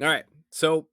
All right. So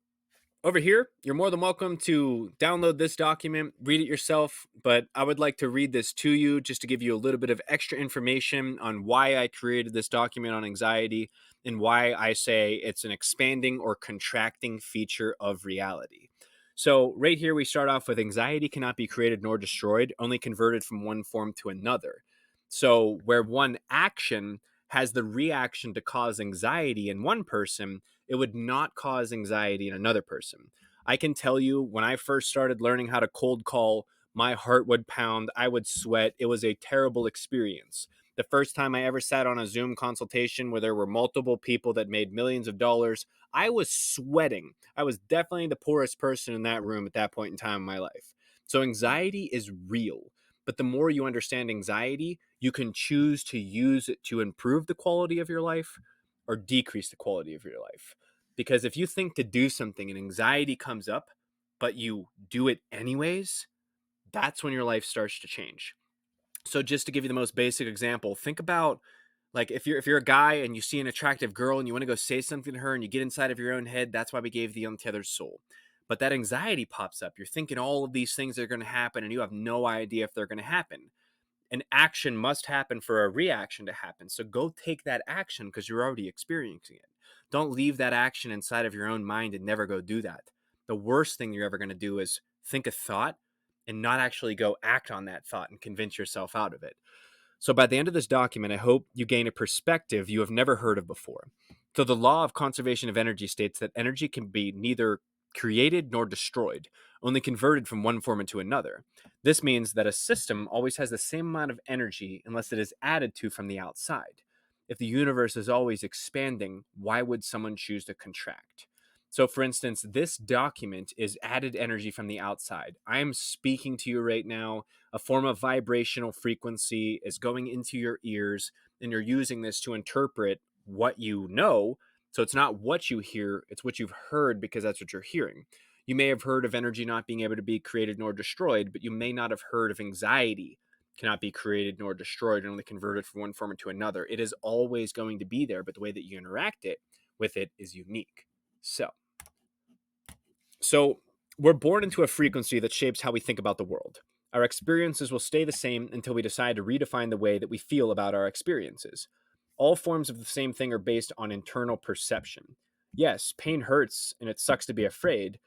over here, you're more than welcome to download this document, read it yourself, but I would like to read this to you just to give you a little bit of extra information on why I created this document on anxiety and why I say it's an expanding or contracting feature of reality. So, right here, we start off with anxiety cannot be created nor destroyed, only converted from one form to another. So, where one action has the reaction to cause anxiety in one person, it would not cause anxiety in another person. I can tell you when I first started learning how to cold call, my heart would pound, I would sweat. It was a terrible experience. The first time I ever sat on a Zoom consultation where there were multiple people that made millions of dollars, I was sweating. I was definitely the poorest person in that room at that point in time in my life. So anxiety is real. But the more you understand anxiety, you can choose to use it to improve the quality of your life or decrease the quality of your life. Because if you think to do something and anxiety comes up, but you do it anyways, that's when your life starts to change. So just to give you the most basic example, think about like if you're a guy and you see an attractive girl and you want to go say something to her and you get inside of your own head, that's why we gave the untethered soul. But that anxiety pops up. You're thinking all of these things that are going to happen and you have no idea if they're going to happen. An action must happen for a reaction to happen. So go take that action because you're already experiencing it. Don't leave that action inside of your own mind and never go do that. The worst thing you're ever going to do is think a thought and not actually go act on that thought and convince yourself out of it. So by the end of this document, I hope you gain a perspective you have never heard of before. So the law of conservation of energy states that energy can be neither created nor destroyed, only converted from one form into another. This means that a system always has the same amount of energy unless it is added to from the outside. If the universe is always expanding, why would someone choose to contract? So, for instance, this document is added energy from the outside. I am speaking to you right now. A form of vibrational frequency is going into your ears, and you're using this to interpret what you know. So it's not what you hear, it's what you've heard because that's what you're hearing. You may have heard of energy not being able to be created nor destroyed, but you may not have heard of anxiety cannot be created nor destroyed and only converted from one form into another. It is always going to be there, but the way that you interact it with it is unique. So we're born into a frequency that shapes how we think about the world. Our experiences will stay the same until we decide to redefine the way that we feel about our experiences. All forms of the same thing are based on internal perception. Yes, pain hurts and it sucks to be afraid.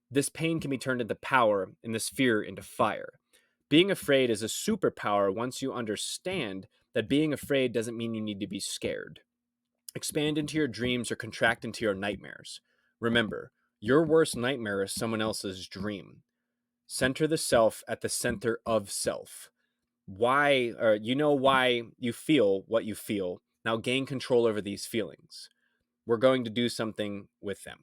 This pain can be turned into power and this fear into fire. Being afraid is a superpower once you understand that being afraid doesn't mean you need to be scared. Expand into your dreams or contract into your nightmares. Remember, your worst nightmare is someone else's dream. Center the self at the center of self. Why, or you know why you feel what you feel. Now gain control over these feelings. We're going to do something with them.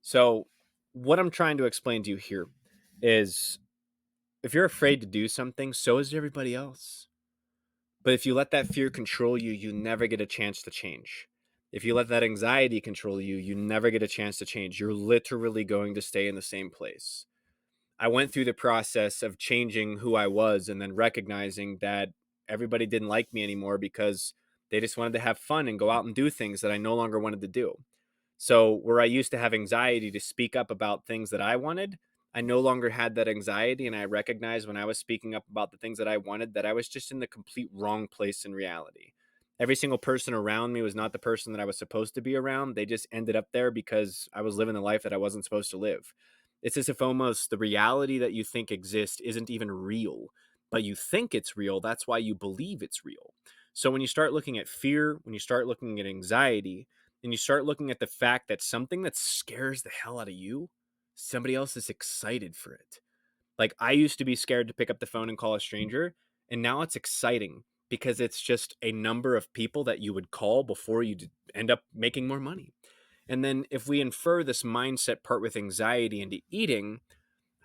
So, what I'm trying to explain to you here is if you're afraid to do something, so is everybody else. But if you let that fear control you, you never get a chance to change. If you let that anxiety control you, you never get a chance to change. You're literally going to stay in the same place. I went through the process of changing who I was and then recognizing that everybody didn't like me anymore because they just wanted to have fun and go out and do things that I no longer wanted to do. So, where I used to have anxiety to speak up about things that I wanted, I no longer had that anxiety. And I recognized when I was speaking up about the things that I wanted that I was just in the complete wrong place in reality. Every single person around me was not the person that I was supposed to be around. They just ended up there because I was living the life that I wasn't supposed to live. It's as if almost the reality that you think exists isn't even real, but you think it's real. That's why you believe it's real. So when you start looking at fear, when you start looking at anxiety, and you start looking at the fact that something that scares the hell out of you, somebody else is excited for it. Like I used to be scared to pick up the phone and call a stranger, and now it's exciting because it's just a number of people that you would call before you end up making more money. And then if we infer this mindset part with anxiety into eating,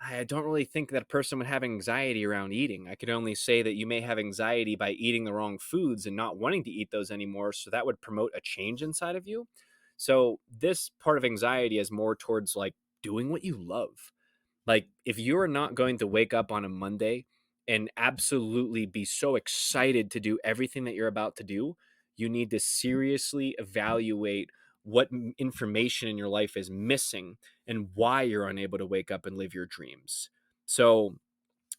I don't really think that a person would have anxiety around eating. I could only say that you may have anxiety by eating the wrong foods and not wanting to eat those anymore. So that would promote a change inside of you. So this part of anxiety is more towards like doing what you love. Like if you're not going to wake up on a Monday and absolutely be so excited to do everything that you're about to do, you need to seriously evaluate what information in your life is missing and why you're unable to wake up and live your dreams. So,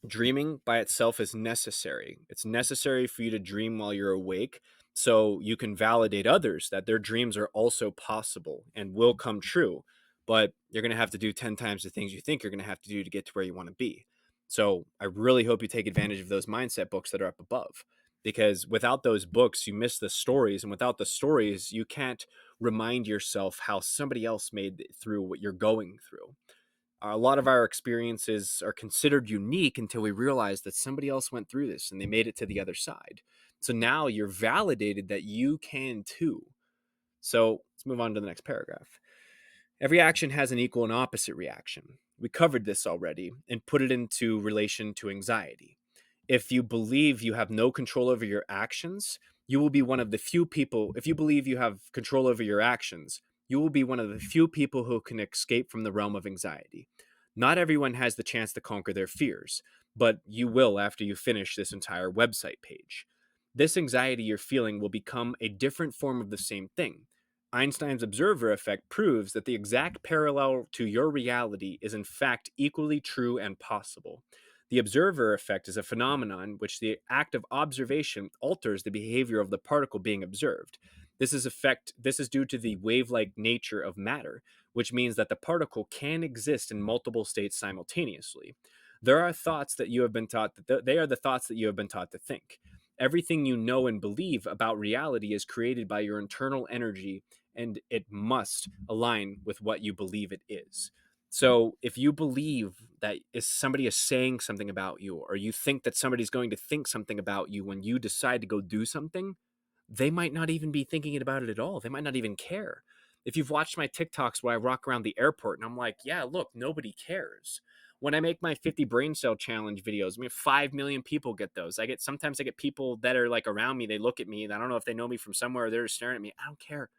dreaming by itself is necessary. It's necessary for you to dream while you're awake so you can validate others that their dreams are also possible and will come true. But you're going to have to do 10 times the things you think you're going to have to do to get to where you want to be. So I really hope you take advantage of those mindset books that are up above, because without those books, you miss the stories. And without the stories, you can't remind yourself how somebody else made it through what you're going through. A lot of our experiences are considered unique until we realize that somebody else went through this and they made it to the other side. So now you're validated that you can too. So let's move on to the next paragraph. Every action has an equal and opposite reaction. We covered this already and put it into relation to anxiety. If you believe you have no control over your actions, you will be one of the few people. If you believe you have control over your actions, you will be one of the few people who can escape from the realm of anxiety. Not everyone has the chance to conquer their fears, but you will after you finish this entire website page. This anxiety you're feeling will become a different form of the same thing. Einstein's observer effect proves that the exact parallel to your reality is in fact equally true and possible. The observer effect is a phenomenon which the act of observation alters the behavior of the particle being observed. This is due to the wave-like nature of matter, which means that the particle can exist in multiple states simultaneously. There are thoughts that you have been taught they are the thoughts that you have been taught to think. Everything you know and believe about reality is created by your internal energy, and it must align with what you believe it is. So if you believe that if somebody is saying something about you, or you think that somebody's going to think something about you when you decide to go do something, they might not even be thinking about it at all. They might not even care. If you've watched my TikToks where I walk around the airport and I'm like, yeah, look, nobody cares. When I make my 50 brain cell challenge videos, I mean, 5 million people get those. Sometimes I get people that are like around me. They look at me and I don't know if they know me from somewhere or they're just staring at me. I don't care.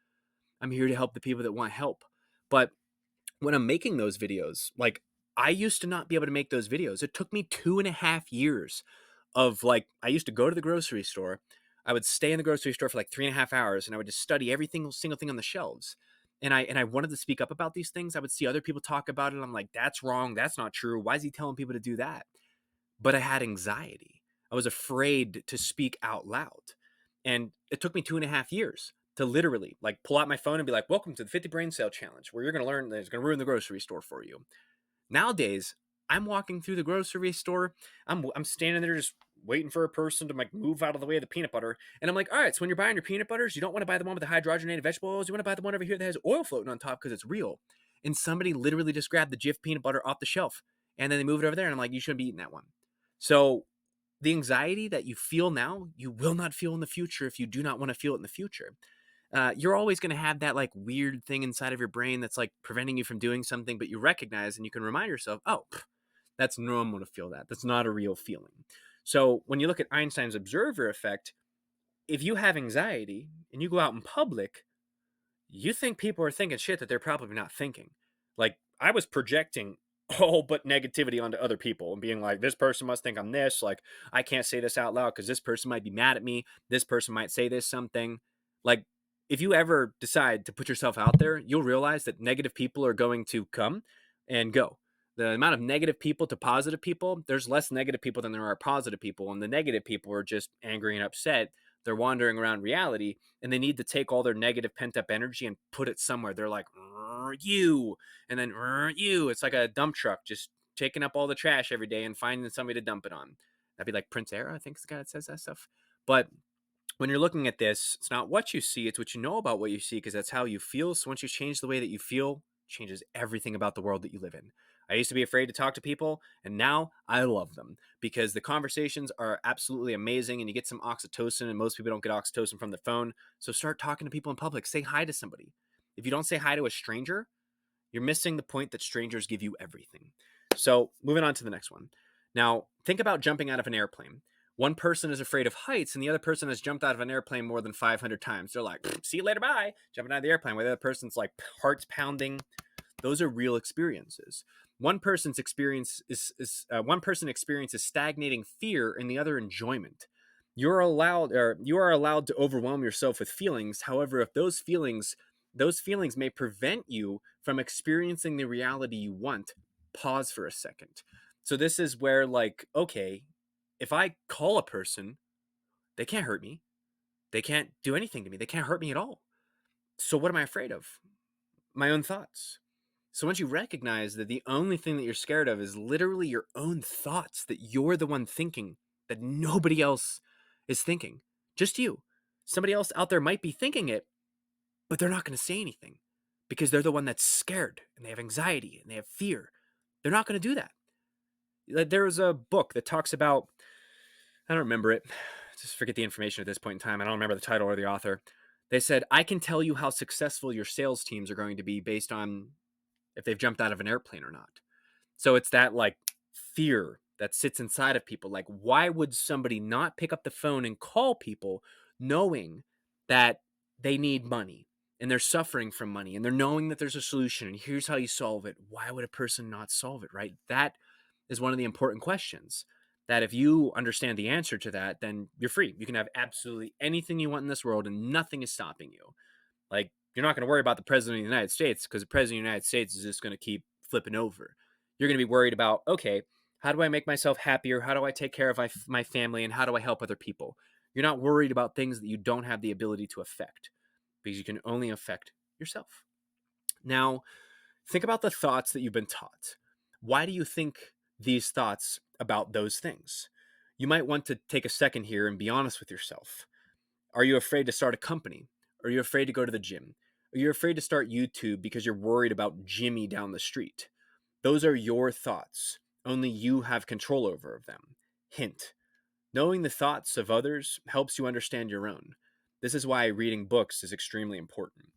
I'm here to help the people that want help. But when I'm making those videos, like, I used to not be able to make those videos. It took me 2.5 years of, like, I used to go to the grocery store. I would stay in the grocery store for like 3.5 hours and I would just study every single thing on the shelves. And I wanted to speak up about these things. I would see other people talk about it. I'm like, that's wrong. That's not true. Why is he telling people to do that? But I had anxiety. I was afraid to speak out loud. And it took me 2.5 years to literally like pull out my phone and be like, welcome to the 50 brain cell challenge, where you're going to learn that it's going to ruin the grocery store for you. Nowadays, I'm walking through the grocery store. I'm standing there just waiting for a person to like move out of the way of the peanut butter. And I'm like, all right, so when you're buying your peanut butters, you don't want to buy the one with the hydrogenated vegetable oils. You want to buy the one over here that has oil floating on top because it's real. And somebody literally just grabbed the Jif peanut butter off the shelf and then they moved it over there. And I'm like, you shouldn't be eating that one. So the anxiety that you feel now, you will not feel in the future if you do not want to feel it in the future. You're always going to have that like weird thing inside of your brain that's like preventing you from doing something, but you recognize and you can remind yourself, oh, that's normal to feel that. That's not a real feeling. So when you look at Einstein's observer effect, if you have anxiety and you go out in public, you think people are thinking shit that they're probably not thinking. Like, I was projecting all but negativity onto other people and being like, this person must think I'm this. Like, I can't say this out loud because this person might be mad at me. This person might say this something. Like, if you ever decide to put yourself out there, you'll realize that negative people are going to come and go. The amount of negative people to positive people, there's less negative people than there are positive people. And the negative people are just angry and upset. They're wandering around reality and they need to take all their negative pent up energy and put it somewhere. They're like, you, and then you. It's like a dump truck just taking up all the trash every day and finding somebody to dump it on. That'd be like Prince Era, I think is the guy that says that stuff. But when you're looking at this, it's not what you see, it's what you know about what you see, because that's how you feel. So once you change the way that you feel, it changes everything about the world that you live in. I used to be afraid to talk to people, and now I love them because the conversations are absolutely amazing and you get some oxytocin, and most people don't get oxytocin from the phone. So start talking to people in public. Say hi to somebody. If you don't say hi to a stranger, you're missing the point that strangers give you everything. So moving on to the next one. Now, think about jumping out of an airplane. One person is afraid of heights and the other person has jumped out of an airplane more than 500 times. They're like, see you later, bye. Jumping out of the airplane, where the other person's like heart's pounding. Those are real experiences. One person's experience one person experiences stagnating fear and the other enjoyment. You are allowed to overwhelm yourself with feelings. However, if those feelings those feelings may prevent you from experiencing the reality you want. Pause for a second. So this is where, like, okay, if I call a person, they can't hurt me. They can't do anything to me. They can't hurt me at all. So what am I afraid of? My own thoughts. So once you recognize that the only thing that you're scared of is literally your own thoughts, that you're the one thinking, that nobody else is thinking, just you. Somebody else out there might be thinking it, but they're not going to say anything because they're the one that's scared and they have anxiety and they have fear. They're not going to do that. There's a book that talks about, I don't remember it, just forget the information at this point in time. I don't remember the title or the author. They said, I can tell you how successful your sales teams are going to be based on if they've jumped out of an airplane or not. So it's that, like, fear that sits inside of people. Like, why would somebody not pick up the phone and call people knowing that they need money and they're suffering from money and they're knowing that there's a solution and here's how you solve it? Why would a person not solve it, right? That is one of the important questions. That if you understand the answer to that, then you're free. You can have absolutely anything you want in this world and nothing is stopping you. Like, you're not going to worry about the president of the United States because the president of the United States is just going to keep flipping over. You're going to be worried about, okay, how do I make myself happier? How do I take care of my family? And how do I help other people? You're not worried about things that you don't have the ability to affect because you can only affect yourself. Now, think about the thoughts that you've been taught. Why do you think these thoughts about those things? You might want to take a second here and be honest with yourself. Are you afraid to start a company? Are you afraid to go to the gym? Are you afraid to start YouTube because you're worried about Jimmy down the street? Those are your thoughts. Only you have control over them. Hint: knowing the thoughts of others helps you understand your own. This is why reading books is extremely important.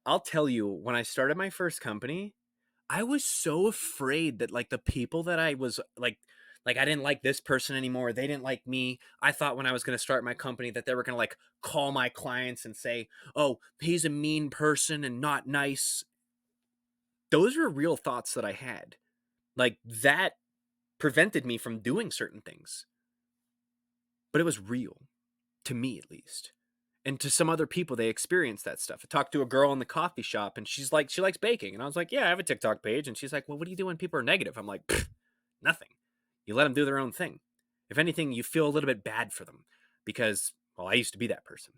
I'll tell you, when I started my first company, I was so afraid that, like, the people that I was like I didn't like this person anymore. They didn't like me. I thought when I was going to start my company that they were going to, like, call my clients and say, "Oh, he's a mean person and not nice." Those were real thoughts that I had. Like, that prevented me from doing certain things. But it was real, to me at least. And to some other people, they experience that stuff. I talked to a girl in the coffee shop and she's like, she likes baking. And I was like, yeah, I have a TikTok page. And she's like, well, what do you do when people are negative? I'm like, nothing. You let them do their own thing. If anything, you feel a little bit bad for them because, well, I used to be that person.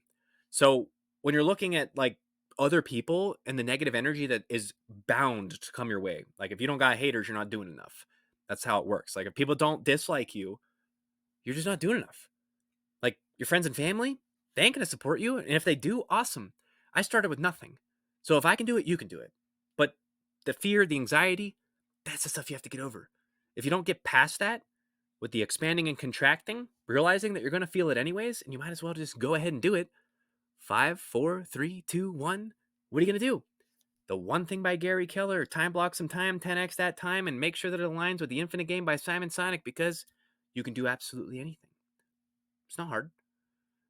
So when you're looking at, like, other people and the negative energy that is bound to come your way, like, if you don't got haters, you're not doing enough. That's how it works. Like, if people don't dislike you, you're just not doing enough. Like, your friends and family, they ain't going to support you. And if they do, awesome. I started with nothing. So if I can do it, you can do it. But the fear, the anxiety, that's the stuff you have to get over. If you don't get past that with the expanding and contracting, realizing that you're going to feel it anyways, and you might as well just go ahead and do it. 5, 4, 3, 2, 1. What are you going to do? The One Thing by Gary Keller, time block some time, 10x that time, and make sure that it aligns with The Infinite Game by Simon Sinek, because you can do absolutely anything. It's not hard.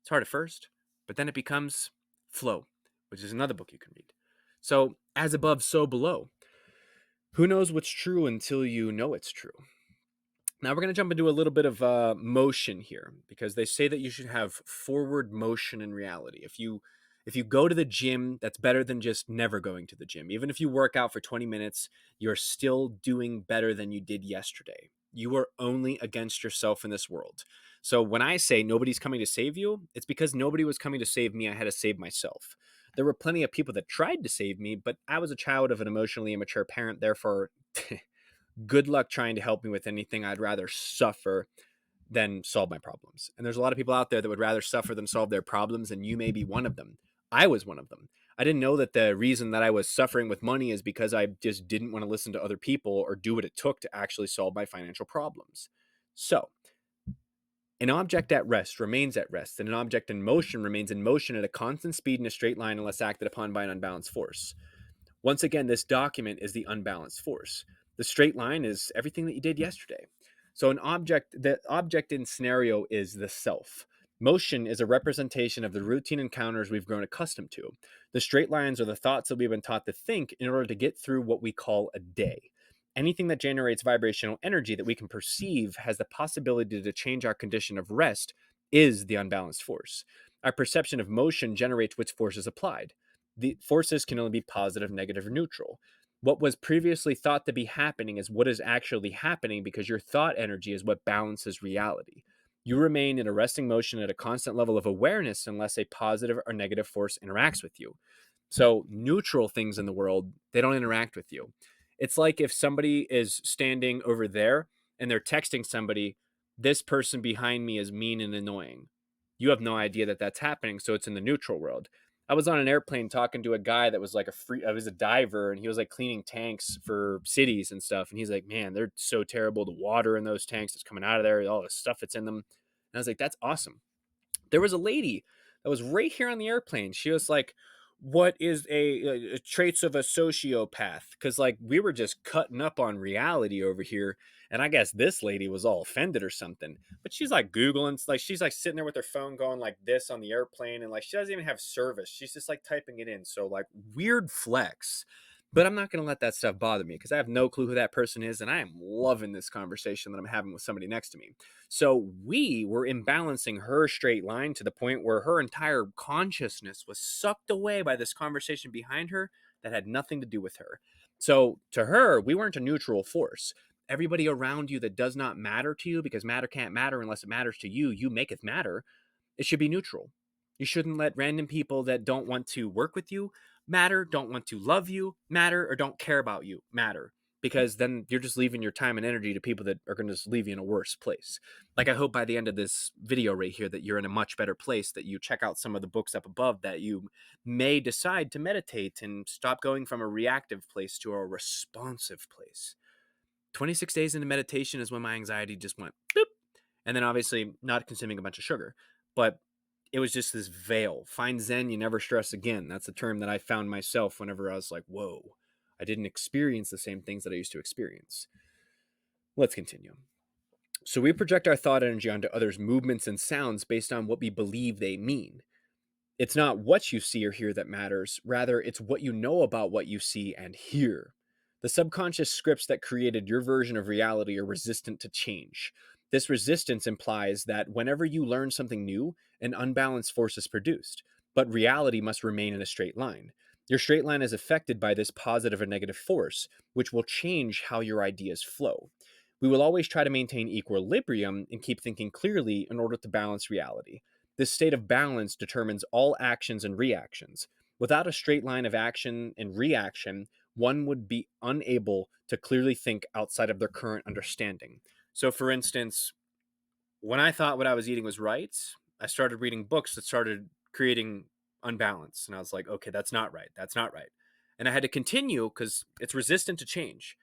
It's hard at first, but then it becomes flow, which is another book you can read. So, as above, so below. Who knows what's true until you know it's true? Now we're going to jump into a little bit of motion here, because they say that you should have forward motion in reality. If you go to the gym, that's better than just never going to the gym. Even if you work out for 20 minutes, you're still doing better than you did yesterday. You are only against yourself in this world. So when I say nobody's coming to save you, it's because nobody was coming to save me. I had to save myself. There were plenty of people that tried to save me, but I was a child of an emotionally immature parent. Therefore, good luck trying to help me with anything. I'd rather suffer than solve my problems. And there's a lot of people out there that would rather suffer than solve their problems, and you may be one of them. I was one of them. I didn't know that the reason that I was suffering with money is because I just didn't want to listen to other people or do what it took to actually solve my financial problems. So, an object at rest remains at rest, and an object in motion remains in motion at a constant speed in a straight line unless acted upon by an unbalanced force. Once again, this document is the unbalanced force. The straight line is everything that you did yesterday. So the object in scenario is the self. Motion is a representation of the routine encounters we've grown accustomed to. The straight lines are the thoughts that we've been taught to think in order to get through what we call a day. Anything that generates vibrational energy that we can perceive has the possibility to change our condition of rest is the unbalanced force. Our perception of motion generates which force is applied. The forces can only be positive, negative, or neutral. What was previously thought to be happening is what is actually happening because your thought energy is what balances reality. You remain in a resting motion at a constant level of awareness unless a positive or negative force interacts with you. So, neutral things in the world, they don't interact with you. It's like if somebody is standing over there and they're texting somebody, this person behind me is mean and annoying. You have no idea that that's happening, so it's in the neutral world. I was on an airplane talking to a guy that was like I was a diver, and he was like cleaning tanks for cities and stuff. And he's like, man, they're so terrible. The water in those tanks that's coming out of there, all the stuff that's in them. And I was like, that's awesome. There was a lady that was right here on the airplane. She was like, what is a traits of a sociopath? Because like we were just cutting up on reality over here, and I guess this lady was all offended or something. But she's like googling, like she's like sitting there with her phone going like this on the airplane, and like she doesn't even have service. She's just like typing it in. So like weird flex. But I'm not going to let that stuff bother me because I have no clue who that person is, and I am loving this conversation that I'm having with somebody next to me. So we were imbalancing her straight line to the point where her entire consciousness was sucked away by this conversation behind her that had nothing to do with her. So to her, we weren't a neutral force. Everybody around you that does not matter to you, because matter can't matter unless it matters to you, you make it matter, it should be neutral. You shouldn't let random people that don't want to work with you matter, don't want to love you matter, or don't care about you matter. Because then you're just leaving your time and energy to people that are going to just leave you in a worse place. Like, I hope by the end of this video right here that you're in a much better place, that you check out some of the books up above, that you may decide to meditate and stop going from a reactive place to a responsive place. 26 days into meditation is when my anxiety just went boop. And then obviously not consuming a bunch of sugar. But it was just this veil. Find Zen, you never stress again. That's a term that I found myself whenever I was like, whoa, I didn't experience the same things that I used to experience. Let's continue. So we project our thought energy onto others' movements and sounds based on what we believe they mean. It's not what you see or hear that matters, rather, it's what you know about what you see and hear. The subconscious scripts that created your version of reality are resistant to change. This resistance implies that whenever you learn something new, an unbalanced force is produced, but reality must remain in a straight line. Your straight line is affected by this positive or negative force, which will change how your ideas flow. We will always try to maintain equilibrium and keep thinking clearly in order to balance reality. This state of balance determines all actions and reactions. Without a straight line of action and reaction, one would be unable to clearly think outside of their current understanding. So, for instance, when I thought what I was eating was right, I started reading books that started creating unbalance. And I was like, okay, that's not right. That's not right. And I had to continue because it's resistant to change.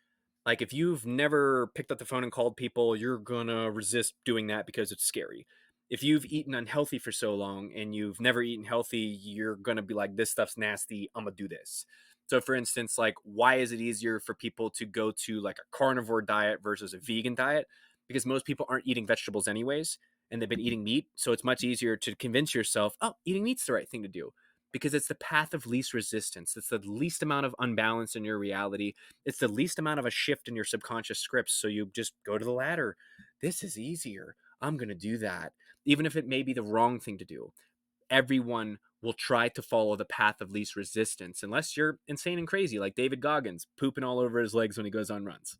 Like if you've never picked up the phone and called people, you're gonna resist doing that because it's scary. If you've eaten unhealthy for so long and you've never eaten healthy, you're gonna be like, this stuff's nasty, I'm gonna do this. So for instance, like why is it easier for people to go to like a carnivore diet versus a vegan diet? Because most people aren't eating vegetables anyways, and they've been eating meat. So it's much easier to convince yourself, oh, eating meat's the right thing to do. Because it's the path of least resistance. It's the least amount of unbalance in your reality. It's the least amount of a shift in your subconscious scripts. So you just go to the ladder. This is easier. I'm going to do that. Even if it may be the wrong thing to do. Everyone will try to follow the path of least resistance, unless you're insane and crazy, like David Goggins, pooping all over his legs when he goes on runs.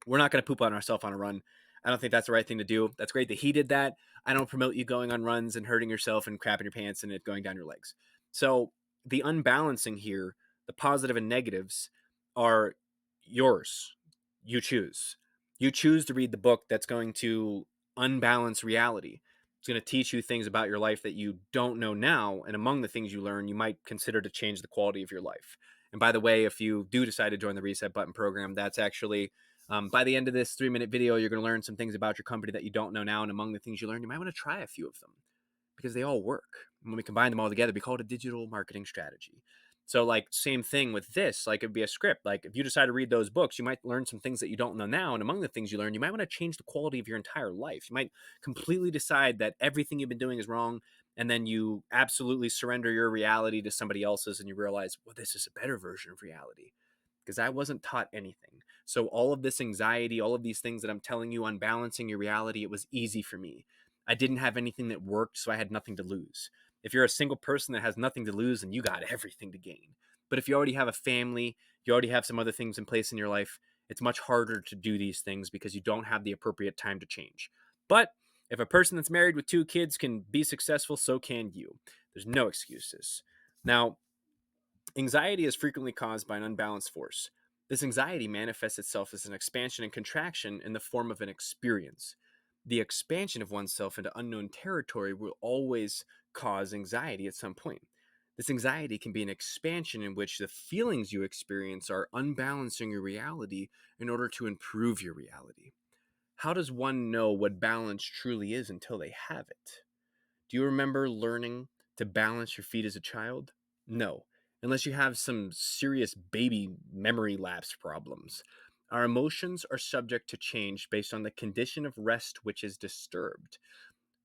We're not going to poop on ourselves on a run. I don't think that's the right thing to do. That's great that he did that. I don't promote you going on runs and hurting yourself and crapping your pants and it going down your legs. So the unbalancing here, the positive and negatives, are yours. You choose. You choose to read the book that's going to unbalance reality. It's going to teach you things about your life that you don't know now. And among the things you learn, you might consider to change the quality of your life. And by the way, if you do decide to join the Reset Button program, that's actually by the end of this 3-minute video, you're going to learn some things about your company that you don't know now. And among the things you learn, you might want to try a few of them because they all work. When we combine them all together, we call it a digital marketing strategy. So like same thing with this, like it'd be a script. Like if you decide to read those books, you might learn some things that you don't know now. And among the things you learn, you might want to change the quality of your entire life. You might completely decide that everything you've been doing is wrong. And then you absolutely surrender your reality to somebody else's and you realize, well, this is a better version of reality because I wasn't taught anything. So all of this anxiety, all of these things that I'm telling you on balancing your reality, it was easy for me. I didn't have anything that worked, so I had nothing to lose. If you're a single person that has nothing to lose, then you got everything to gain. But if you already have a family, you already have some other things in place in your life, it's much harder to do these things because you don't have the appropriate time to change. But if a person that's married with 2 kids can be successful, so can you. There's no excuses. Now, anxiety is frequently caused by an unbalanced force. This anxiety manifests itself as an expansion and contraction in the form of an experience. The expansion of oneself into unknown territory will always cause anxiety at some point. This anxiety can be an expansion in which the feelings you experience are unbalancing your reality in order to improve your reality. How does one know what balance truly is until they have it? Do you remember learning to balance your feet as a child? No, unless you have some serious baby memory lapse problems. Our emotions are subject to change based on the condition of rest which is disturbed.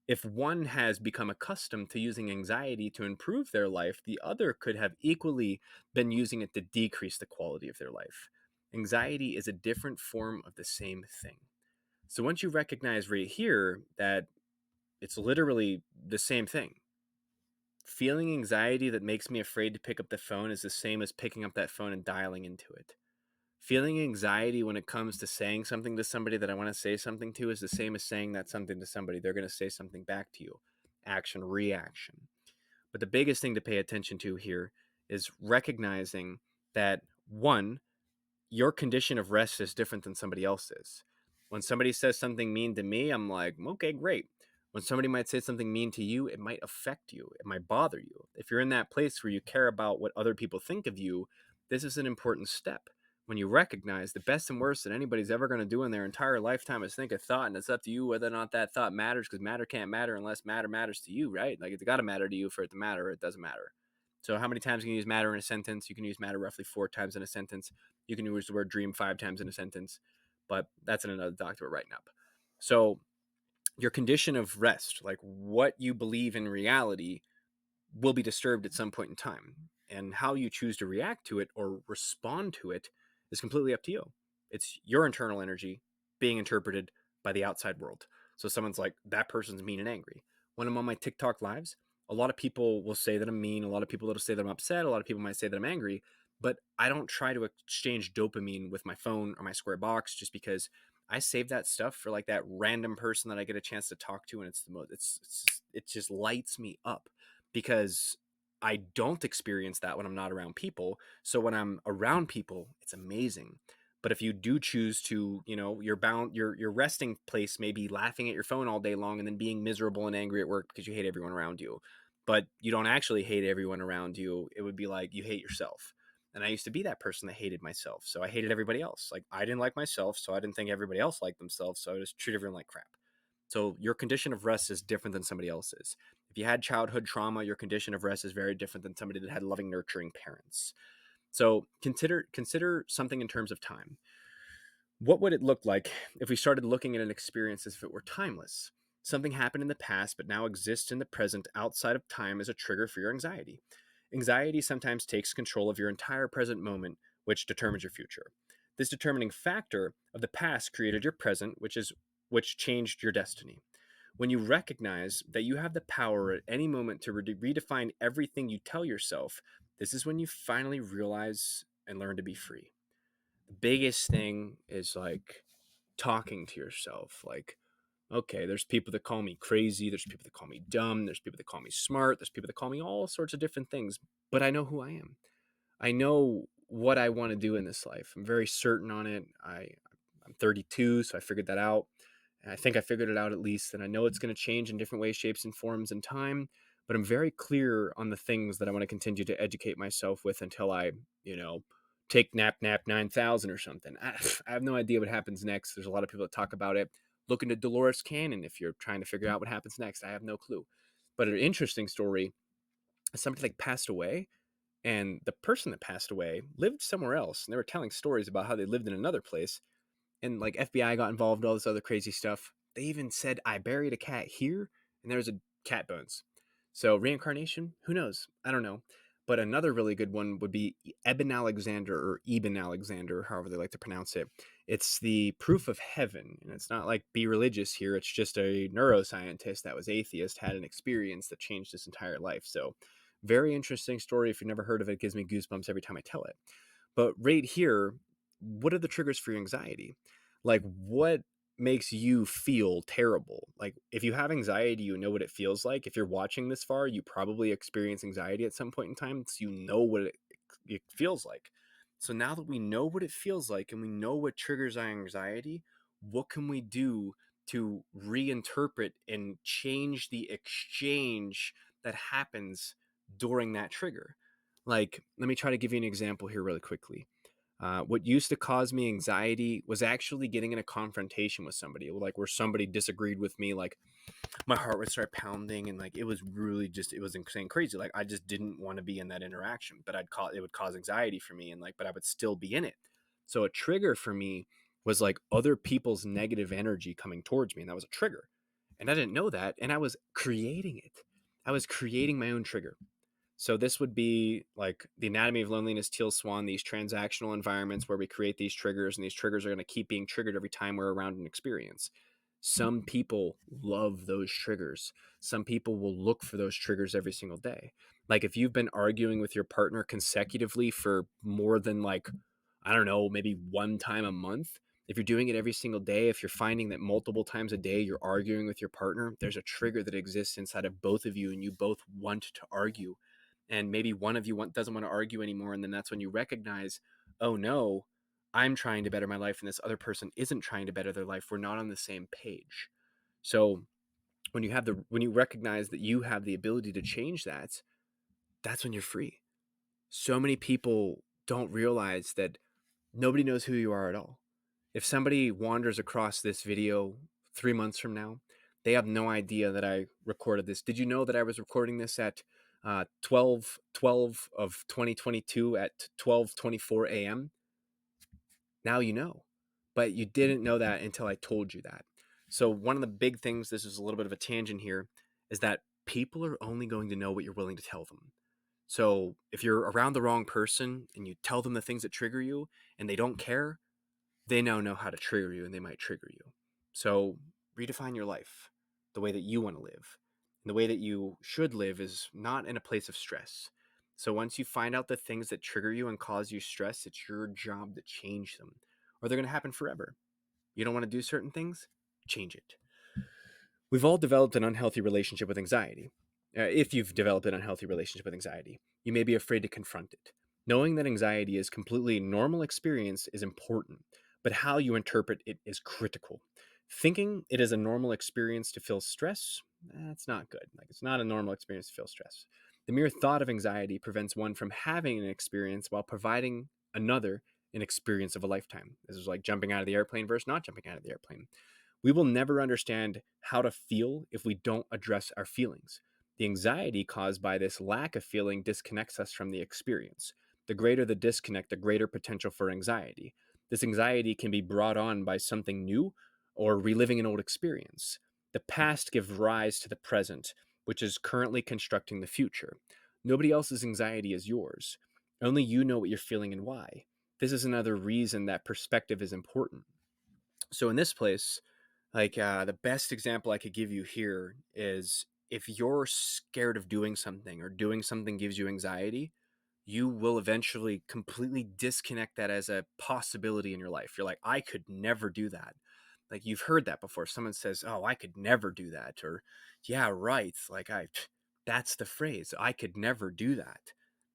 If one has become accustomed to using anxiety to improve their life, the other could have equally been using it to decrease the quality of their life. Anxiety is a different form of the same thing. So once you recognize right here that it's literally the same thing, feeling anxiety that makes me afraid to pick up the phone is the same as picking up that phone and dialing into it. Feeling anxiety when it comes to saying something to somebody that I want to say something to is the same as saying that something to somebody. They're going to say something back to you. Action, reaction. But the biggest thing to pay attention to here is recognizing that one, your condition of rest is different than somebody else's. When somebody says something mean to me, I'm like, okay, great. When somebody might say something mean to you, it might affect you. It might bother you. If you're in that place where you care about what other people think of you, this is an important step. When you recognize the best and worst that anybody's ever going to do in their entire lifetime is think a thought, and it's up to you whether or not that thought matters, because matter can't matter unless matter matters to you, right? Like, it's got to matter to you for it to matter, or it doesn't matter. So how many times can you use matter in a sentence? You can use matter roughly 4 times in a sentence. You can use the word dream 5 times in a sentence, but that's in another document we're writing up. So your condition of rest, like what you believe in reality, will be disturbed at some point in time. And how you choose to react to it or respond to it is completely up to you. It's your internal energy being interpreted by the outside world. So someone's like, that person's mean and angry. When I'm on my TikTok lives, a lot of people will say that I'm mean. A lot of people will say that I'm upset. A lot of people might say that I'm angry. But I don't try to exchange dopamine with my phone or my square box just because I save that stuff for like that random person that I get a chance to talk to. And it's the most, it just lights me up because I don't experience that when I'm not around people. So when I'm around people, it's amazing. But if you do choose to, your resting place may be laughing at your phone all day long and then being miserable and angry at work because you hate everyone around you. But you don't actually hate everyone around you. It would be like you hate yourself. And I used to be that person that hated myself. So I hated everybody else. Like I didn't like myself, so I didn't think everybody else liked themselves. So I just treat everyone like crap. So your condition of rest is different than somebody else's. If you had childhood trauma, your condition of rest is very different than somebody that had loving, nurturing parents. So consider something in terms of time. What would it look like if we started looking at an experience as if it were timeless? Something happened in the past but now exists in the present outside of time as a trigger for your anxiety. Anxiety sometimes takes control of your entire present moment, which determines your future. This determining factor of the past created your present, which changed your destiny. When you recognize that you have the power at any moment to redefine everything you tell yourself, this is when you finally realize and learn to be free. The biggest thing is like talking to yourself. Like, okay, there's people that call me crazy, there's people that call me dumb, there's people that call me smart, there's people that call me all sorts of different things, but I know who I am. I know what I want to do in this life. I'm very certain on it. I'm 32, so I figured that out. And I think I figured it out at least. And I know it's going to change in different ways, shapes, and forms in time. But I'm very clear on the things that I want to continue to educate myself with until I, you know, take nap 9,000 or something. I have no idea what happens next. There's a lot of people that talk about it. Look into Dolores Cannon if you're trying to figure out what happens next. I have no clue. But an interesting story is somebody like passed away, and the person that passed away lived somewhere else. And they were telling stories about how they lived in another place. And like FBI got involved, all this other crazy stuff. They even said, I buried a cat here, and there's a cat bones. So reincarnation, who knows? I don't know. But another really good one would be Eben Alexander, or Eben Alexander, however they like to pronounce it. It's the proof of heaven. And it's not like be religious here. It's just a neuroscientist that was atheist, had an experience that changed his entire life. So, very interesting story. If you've never heard of it, it gives me goosebumps every time I tell it. But right here, what are the triggers for your anxiety? Like, what makes you feel terrible? Like, if you have anxiety, you know what it feels like. If you're watching this far, you probably experience anxiety at some point in time, so you know what it feels like. So now that we know what it feels like and we know what triggers our anxiety, what can we do to reinterpret and change the exchange that happens during that trigger? Like, let me try to give you an example here really quickly. What used to cause me anxiety was actually getting in a confrontation with somebody, like where somebody disagreed with me. Like, my heart would start pounding, and like it was really just, it was insane crazy. Like, I just didn't want to be in that interaction, but it would cause anxiety for me, and like, but I would still be in it. So a trigger for me was like other people's negative energy coming towards me, and that was a trigger. And I didn't know that, and I was creating it. I was creating my own trigger. So this would be like the anatomy of loneliness, teal swan, these transactional environments where we create these triggers, and these triggers are going to keep being triggered every time we're around an experience. Some people love those triggers. Some people will look for those triggers every single day. Like, if you've been arguing with your partner consecutively for more than, like, I don't know, maybe one time a month, if you're doing it every single day, if you're finding that multiple times a day you're arguing with your partner, there's a trigger that exists inside of both of you, and you both want to argue. And maybe one of you doesn't want to argue anymore. And then that's when you recognize, oh no, I'm trying to better my life, and this other person isn't trying to better their life. We're not on the same page. So when you recognize that you have the ability to change that, that's when you're free. So many people don't realize that nobody knows who you are at all. If somebody wanders across this video 3 months from now, they have no idea that I recorded this. Did you know that I was recording this at 12 of 2022 at 12:24 a.m.? Now you know. But you didn't know that until I told you that. So one of the big things, this is a little bit of a tangent here, is that people are only going to know what you're willing to tell them. So if you're around the wrong person and you tell them the things that trigger you and they don't care, they now know how to trigger you, and they might trigger you. So redefine your life the way that you want to live. And the way that you should live is not in a place of stress. So once you find out the things that trigger you and cause you stress, it's your job to change them, or they're going to happen forever. You don't want to do certain things? Change it. We've all developed an unhealthy relationship with anxiety. If you've developed an unhealthy relationship with anxiety, you may be afraid to confront it. Knowing that anxiety is completely normal experience is important, but how you interpret it is critical. Thinking it is a normal experience to feel stress, that's not good. Like, it's not a normal experience to feel stress. The mere thought of anxiety prevents one from having an experience while providing another an experience of a lifetime. This is like jumping out of the airplane versus not jumping out of the airplane. We will never understand how to feel if we don't address our feelings. The anxiety caused by this lack of feeling disconnects us from the experience. The greater the disconnect, the greater potential for anxiety. This anxiety can be brought on by something new or reliving an old experience. The past gives rise to the present, which is currently constructing the future. Nobody else's anxiety is yours. Only you know what you're feeling and why. This is another reason that perspective is important. So in this place, like, the best example I could give you here is, if you're scared of doing something, or doing something gives you anxiety, you will eventually completely disconnect that as a possibility in your life. You're like, I could never do that. Like, you've heard that before. Someone says, oh, I could never do that. Or, yeah, right. Like, that's the phrase. I could never do that.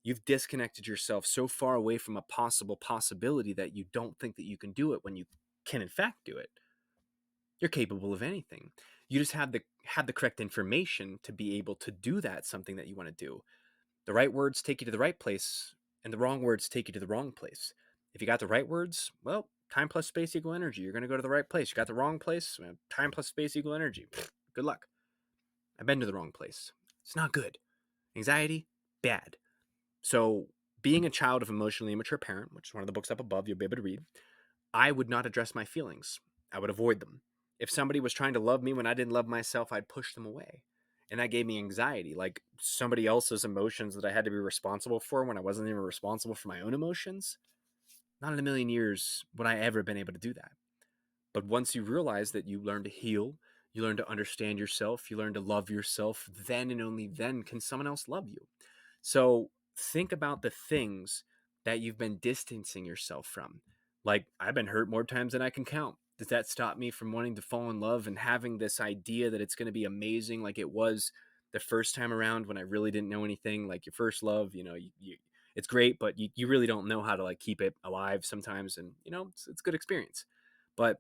You've disconnected yourself so far away from a possible possibility that you don't think that you can do it when you can in fact do it. You're capable of anything. You just have the correct information to be able to do that, something that you want to do. The right words take you to the right place, and the wrong words take you to the wrong place. If you got the right words, well, time plus space equal energy. You're going to go to the right place. You got the wrong place, time plus space equal energy. Good luck. I've been to the wrong place. It's not good. Anxiety, bad. So, being a child of emotionally immature parent, which is one of the books up above, you'll be able to read, I would not address my feelings. I would avoid them. If somebody was trying to love me when I didn't love myself, I'd push them away. And that gave me anxiety, like somebody else's emotions that I had to be responsible for when I wasn't even responsible for my own emotions. Not in a million years would I ever been able to do that. But once you realize that you learn to heal, you learn to understand yourself, you learn to love yourself, then and only then can someone else love you. So think about the things that you've been distancing yourself from. Like, I've been hurt more times than I can count. Does that stop me from wanting to fall in love and having this idea that it's going to be amazing like it was the first time around when I really didn't know anything? Like your first love, it's great, but you really don't know how to like keep it alive sometimes. And, it's a good experience. But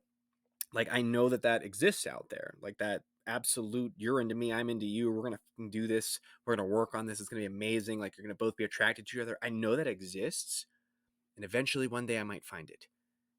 like, I know that that exists out there, like that absolute, you're into me, I'm into you, we're gonna do this, we're gonna work on this, it's gonna be amazing, like you're gonna both be attracted to each other. I know that exists, and eventually one day I might find it.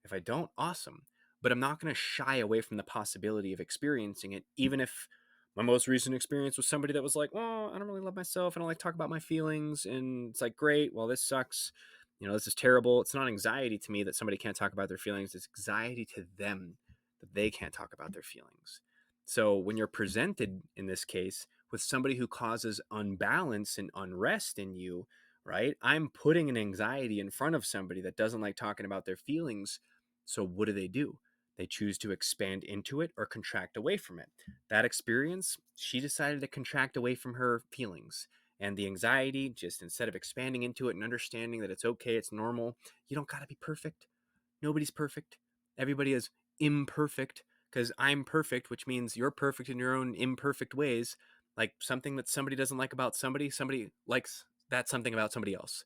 If I don't, awesome. But I'm not going to shy away from the possibility of experiencing it, even if my most recent experience was somebody that was like, well, I don't really love myself. I don't like to talk about my feelings. And it's like, great. Well, this sucks. This is terrible. It's not anxiety to me that somebody can't talk about their feelings. It's anxiety to them that they can't talk about their feelings. So when you're presented in this case with somebody who causes unbalance and unrest in you, right? I'm putting an anxiety in front of somebody that doesn't like talking about their feelings. So what do? They choose to expand into it or contract away from it. That experience, she decided to contract away from her feelings. And the anxiety, just instead of expanding into it and understanding that it's okay, it's normal, you don't got to be perfect. Nobody's perfect. Everybody is imperfect because I'm perfect, which means you're perfect in your own imperfect ways. Like something that somebody doesn't like about somebody likes that something about somebody else.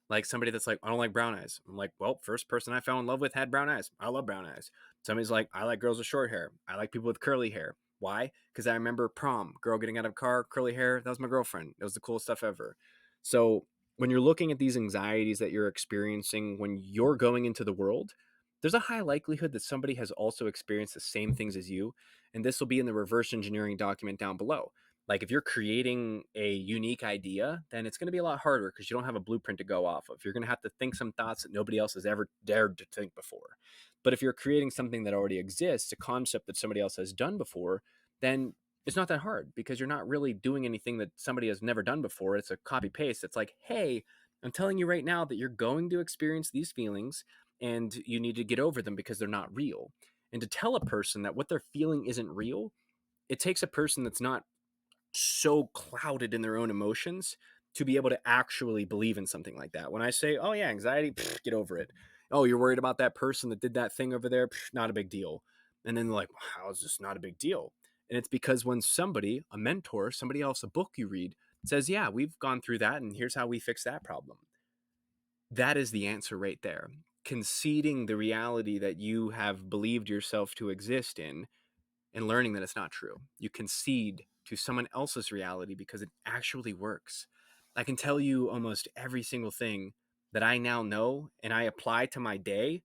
Like somebody that's like, I don't like brown eyes. I'm like, well, first person I fell in love with had brown eyes. I love brown eyes. Somebody's like, I like girls with short hair. I like people with curly hair. Why? Because I remember prom, girl getting out of a car, curly hair. That was my girlfriend. It was the coolest stuff ever. So when you're looking at these anxieties that you're experiencing when you're going into the world, there's a high likelihood that somebody has also experienced the same things as you. And this will be in the reverse engineering document down below. Like if you're creating a unique idea, then it's going to be a lot harder because you don't have a blueprint to go off of. You're going to have to think some thoughts that nobody else has ever dared to think before. But if you're creating something that already exists, a concept that somebody else has done before, then it's not that hard because you're not really doing anything that somebody has never done before. It's a copy paste. It's like, hey, I'm telling you right now that you're going to experience these feelings and you need to get over them because they're not real. And to tell a person that what they're feeling isn't real, it takes a person that's not so clouded in their own emotions to be able to actually believe in something like that. When I say, oh yeah, anxiety, get over it. Oh, you're worried about that person that did that thing over there, not a big deal. And then they're like, how is this not a big deal? And it's because when somebody, a mentor, somebody else, a book you read, says, yeah, we've gone through that and here's how we fix that problem. That is the answer right there. Conceding the reality that you have believed yourself to exist in and learning that it's not true. You concede to someone else's reality because it actually works. I can tell you almost every single thing that I now know and I apply to my day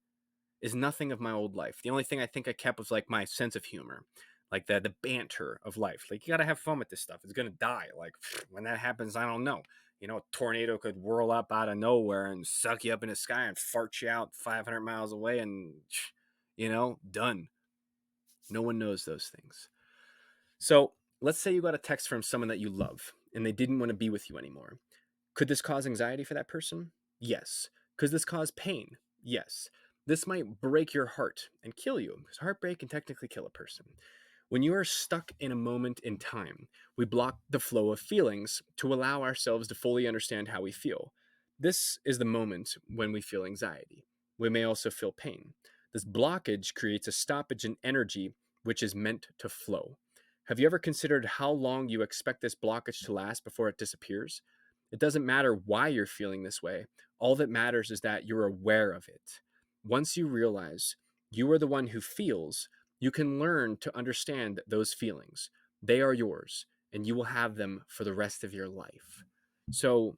is nothing of my old life. The only thing I think I kept was like my sense of humor, like the banter of life. Like you got to have fun with this stuff. It's going to die. Like when that happens, I don't know. A tornado could whirl up out of nowhere and suck you up in the sky and fart you out 500 miles away and, done. No one knows those things. So let's say you got a text from someone that you love and they didn't want to be with you anymore. Could this cause anxiety for that person? Yes. Could this cause pain? Yes. This might break your heart and kill you because heartbreak can technically kill a person. When you are stuck in a moment in time, we block the flow of feelings to allow ourselves to fully understand how we feel. This is the moment when we feel anxiety. We may also feel pain. This blockage creates a stoppage in energy which is meant to flow. Have you ever considered how long you expect this blockage to last before it disappears? It doesn't matter why you're feeling this way. All that matters is that you're aware of it. Once you realize you are the one who feels, you can learn to understand those feelings. They are yours, and you will have them for the rest of your life. So,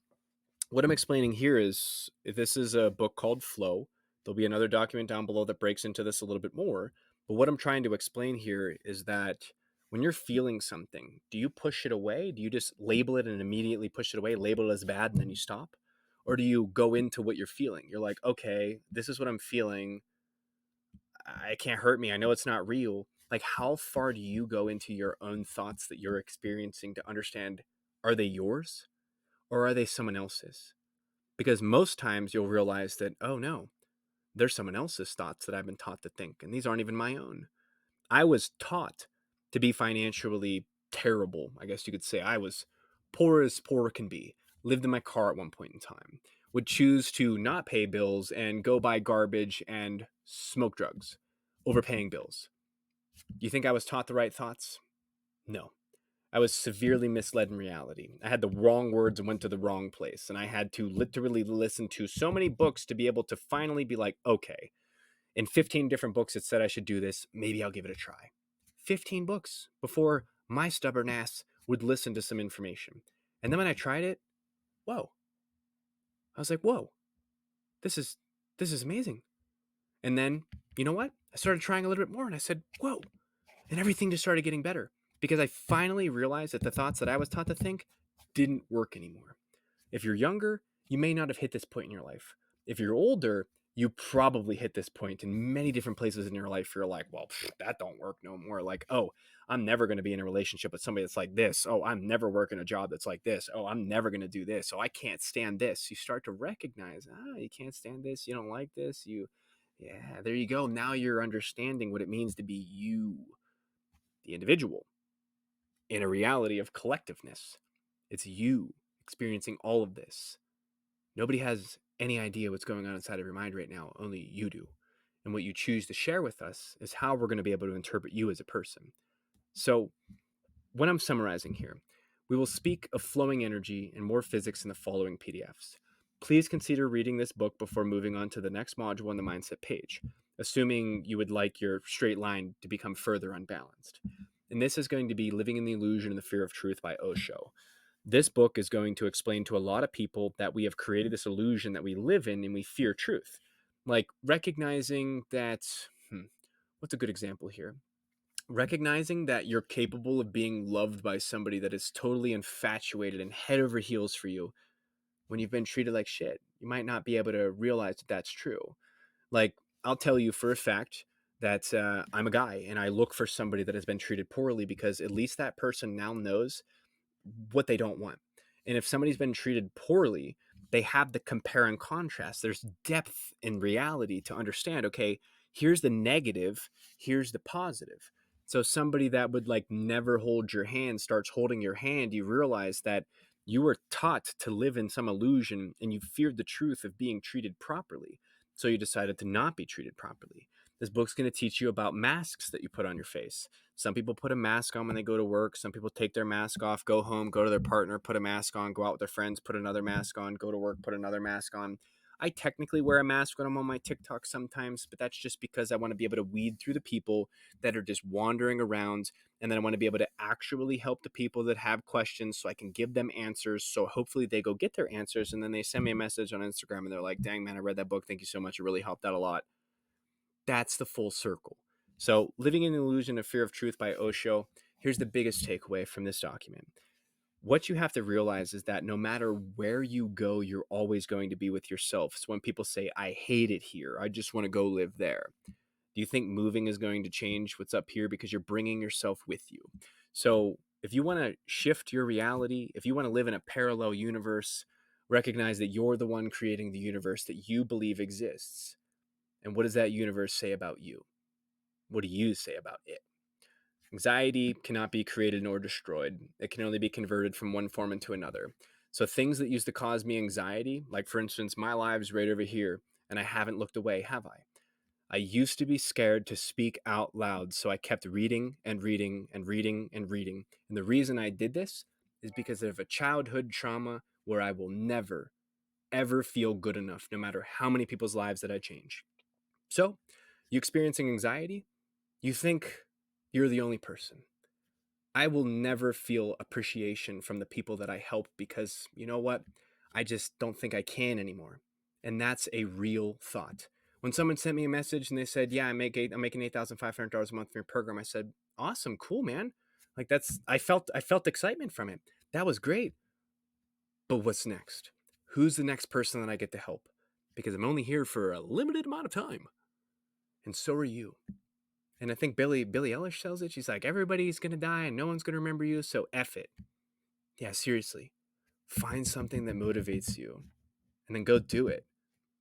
what I'm explaining here is this is a book called Flow. There'll be another document down below that breaks into this a little bit more. But what I'm trying to explain here is that when you're feeling something, do you push it away? Do you just label it and immediately push it away, label it as bad, and then you stop? Or do you go into what you're feeling? You're like, okay, this is what I'm feeling. It can't hurt me. I know it's not real. Like, how far do you go into your own thoughts that you're experiencing to understand, are they yours or are they someone else's? Because most times you'll realize that, oh no, there's someone else's thoughts that I've been taught to think, and these aren't even my own. I was taught to be financially terrible. I guess you could say I was poor as poor can be. Lived in my car at one point in time. Would choose to not pay bills and go buy garbage and smoke drugs, overpaying bills. Do you think I was taught the right thoughts? No. I was severely misled in reality. I had the wrong words and went to the wrong place. And I had to literally listen to so many books to be able to finally be like, okay, in 15 different books it said I should do this. Maybe I'll give it a try. 15 books before my stubborn ass would listen to some information. And then when I tried it, whoa. I was like, whoa, this is amazing. And then, you know what? I started trying a little bit more and I said, whoa. And everything just started getting better because I finally realized that the thoughts that I was taught to think didn't work anymore. If you're younger, you may not have hit this point in your life. If you're older, you probably hit this point in many different places in your life. You're like, well, that don't work no more. Like, oh, I'm never going to be in a relationship with somebody that's like this. Oh, I'm never working a job that's like this. Oh, I'm never going to do this. Oh, I can't stand this. You start to recognize, you can't stand this. You don't like this. Yeah, there you go. Now you're understanding what it means to be you, the individual, in a reality of collectiveness. It's you experiencing all of this. Nobody has any idea what's going on inside of your mind right now. Only you do. And what you choose to share with us is how we're going to be able to interpret you as a person. So, when I'm summarizing here, we will speak of flowing energy and more physics in the following PDFs. Please consider reading this book before moving on to the next module on the mindset page, assuming you would like your straight line to become further unbalanced. And this is going to be Living in the Illusion and the Fear of Truth by Osho. This book is going to explain to a lot of people that we have created this illusion that we live in and we fear truth. Like recognizing that, what's a good example here? Recognizing that you're capable of being loved by somebody that is totally infatuated and head over heels for you when you've been treated like shit. You might not be able to realize that that's true. Like, I'll tell you for a fact that I'm a guy and I look for somebody that has been treated poorly because at least that person now knows what they don't want. And if somebody's been treated poorly, they have the compare and contrast. There's depth in reality to understand, okay, here's the negative, here's the positive. So somebody that would like never hold your hand starts holding your hand, you realize that you were taught to live in some illusion and you feared the truth of being treated properly. So you decided to not be treated properly. This book's going to teach you about masks that you put on your face. Some people put a mask on when they go to work. Some people take their mask off, go home, go to their partner, put a mask on, go out with their friends, put another mask on, go to work, put another mask on. I technically wear a mask when I'm on my TikTok sometimes, but that's just because I want to be able to weed through the people that are just wandering around. And then I want to be able to actually help the people that have questions so I can give them answers. So hopefully they go get their answers. And then they send me a message on Instagram and they're like, dang, man, I read that book. Thank you so much. It really helped out a lot. That's the full circle. So, Living in the Illusion of Fear of Truth by Osho, here's the biggest takeaway from this document. What you have to realize is that no matter where you go, you're always going to be with yourself. So when people say, I hate it here, I just want to go live there, do you think moving is going to change what's up here? Because you're bringing yourself with you. So if you want to shift your reality, if you want to live in a parallel universe, recognize that you're the one creating the universe that you believe exists. And what does that universe say about you? What do you say about it? Anxiety cannot be created nor destroyed. It can only be converted from one form into another. So things that used to cause me anxiety, like for instance, my live's right over here, and I haven't looked away, have I? I used to be scared to speak out loud, so I kept reading and reading and reading and reading. And the reason I did this is because of a childhood trauma where I will never, ever feel good enough, no matter how many people's lives that I change. So, you experiencing anxiety? You think you're the only person. I will never feel appreciation from the people that I help because you know what? I just don't think I can anymore. And that's a real thought. When someone sent me a message and they said, "Yeah, I'm making $8,500 a month from your program," I said, "Awesome, cool, man." Like I felt excitement from it. That was great. But what's next? Who's the next person that I get to help? Because I'm only here for a limited amount of time. And so are you. And I think Billie Eilish sells it. She's like, everybody's gonna die and no one's gonna remember you, so F it. Yeah, seriously. Find something that motivates you and then go do it.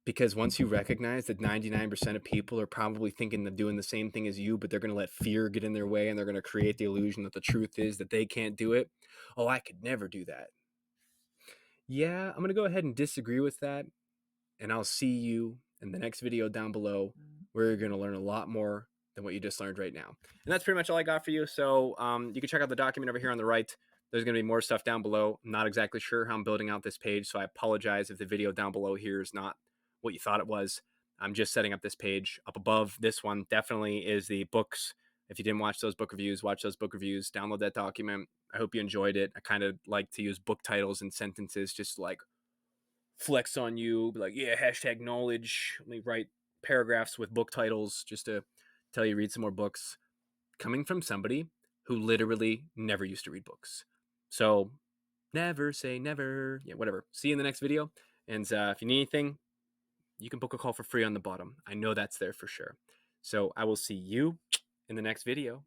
Because once you recognize that 99% of people are probably thinking of doing the same thing as you, but they're going to let fear get in their way and they're going to create the illusion that the truth is that they can't do it. Oh, I could never do that. Yeah, I'm going to go ahead and disagree with that. And I'll see you in the next video down below where you're going to learn a lot more than what you just learned right now. And that's pretty much all I got for you. So you can check out the document over here on the right. There's going to be more stuff down below. I'm not exactly sure how I'm building out this page, so I apologize if the video down below here is not what you thought it was. I'm just setting up this page. Up above this one definitely is the books. If you didn't watch those book reviews, watch those book reviews, download that document. I hope you enjoyed it. I kind of like to use book titles and sentences just like flex on you, be like, yeah, hashtag knowledge. Let me write paragraphs with book titles just to tell you read some more books. Coming from somebody who literally never used to read books. So never say never. Yeah, whatever. See you in the next video. And if you need anything, you can book a call for free on the bottom. I know that's there for sure. So I will see you in the next video.